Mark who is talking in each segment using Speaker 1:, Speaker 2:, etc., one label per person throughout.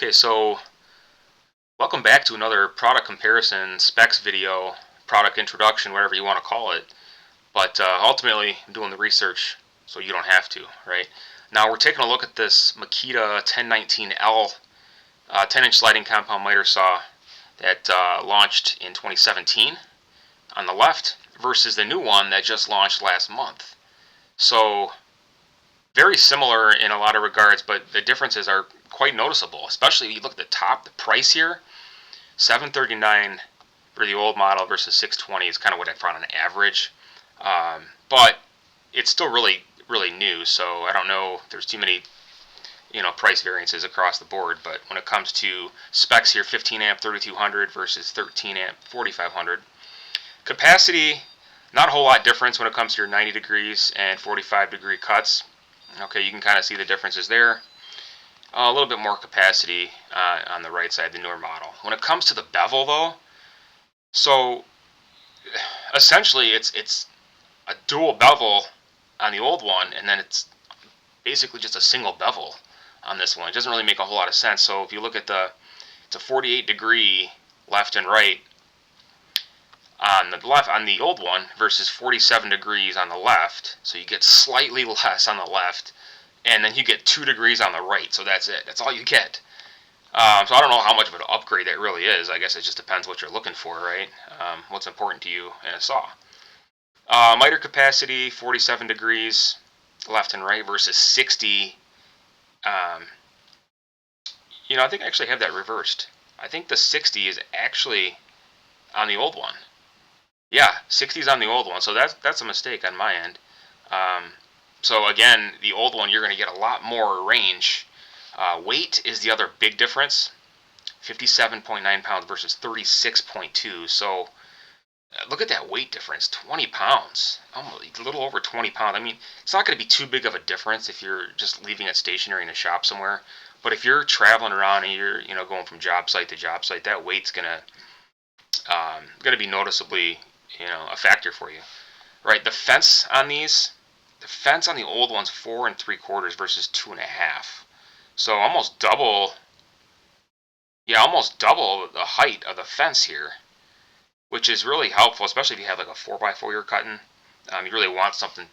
Speaker 1: Okay, so welcome back to another product comparison, specs video, product introduction, whatever you want to call it. But ultimately, I'm doing the research so you don't have to, right? Now we're taking a look at this Makita 1019L 10-inch sliding compound miter saw that launched in 2017 on the left versus the new one that just launched last month. So very similar in a lot of regards, but the differences are quite noticeable, especially if you look at the top, the price here. $739 for the old model versus $620 is kind of what I found on average. But it's still really new, so I don't know if there's too many price variances across the board. But when it comes to specs here, 15 amp 3200 versus 13 amp 4500. Capacity, not a whole lot difference when it comes to your 90 degrees and 45 degree cuts. Okay, you can kind of see the differences there. A little bit more capacity on the right side, the newer model. When it comes to the bevel, though, so essentially it's a dual bevel on the old one, and then it's basically just a single bevel on this one. It doesn't really make a whole lot of sense. So if you look at it's a 48 degree left and right on the old one versus 47 degrees on the left. So you get slightly less on the left, and then you get 2 degrees on the right. So that's it. That's all you get. So I don't know how much of an upgrade that really is. I guess it just depends what you're looking for, right? What's important to you in a saw. Miter capacity, 47 degrees left and right versus 60. I think I actually have that reversed. I think the 60 is actually on the old one. Yeah, 60 is on the old one, so that's a mistake on my end. So again, the old one, you're going to get a lot more range. Weight is the other big difference. 57.9 pounds versus 36.2. So look at that weight difference, 20 pounds. Almost a little over 20 pounds. I mean, it's not going to be too big of a difference if you're just leaving it stationary in a shop somewhere. But if you're traveling around and you're going from job site to job site, that weight's going to be noticeably a factor for you. Right, the fence on the old one's 4 3/4 versus 2.5. So almost double the height of the fence here, which is really helpful, especially if you have like a 4x4 you're cutting. You really want something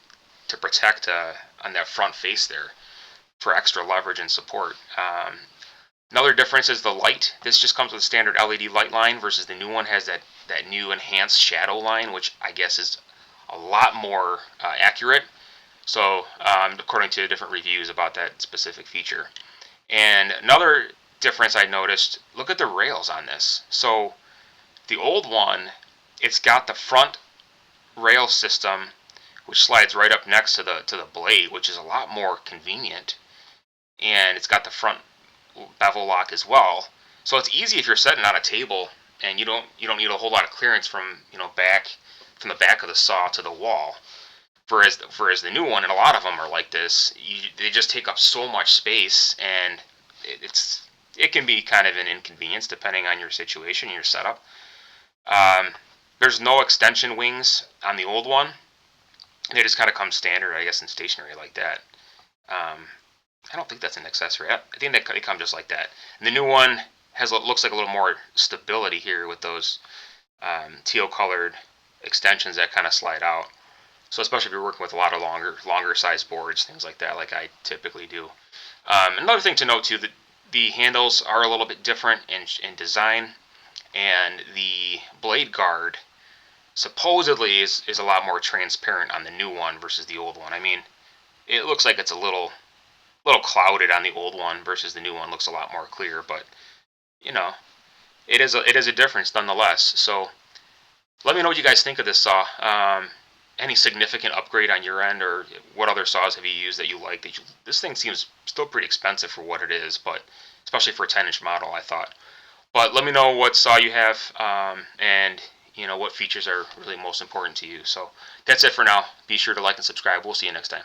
Speaker 1: to protect on that front face there for extra leverage and support. Another difference is the light. This just comes with a standard LED light line versus the new one has that new enhanced shadow line, which I guess is a lot more accurate. So according to different reviews about that specific feature. And another difference I noticed, look at the rails on this. So the old one, it's got the front rail system which slides right up next to the blade, which is a lot more convenient. And it's got the front bevel lock as well. So it's easy if you're sitting on a table and you don't need a whole lot of clearance from the back of the saw to the wall. Whereas the new one, and a lot of them are like this, they just take up so much space, and it can be kind of an inconvenience depending on your situation, your setup. There's no extension wings on the old one. They just kind of come standard, I guess, in stationary like that. I don't think that's an accessory. I think they come just like that. And the new one looks like a little more stability here with those teal colored extensions that kind of slide out. So especially if you're working with a lot of longer size boards, things like that, like I typically do. Another thing to note too, that the handles are a little bit different in design, and the blade guard supposedly is a lot more transparent on the new one versus the old one. I mean, it looks like it's a little clouded on the old one versus the new one looks a lot more clear, but it is a difference nonetheless. So let me know what you guys think of this saw. Any significant upgrade on your end, or what other saws have you used that you like? This thing seems still pretty expensive for what it is, but especially for a 10-inch model, I thought. But let me know what saw you have, and what features are really most important to you. So that's it for now. Be sure to like and subscribe. We'll see you next time.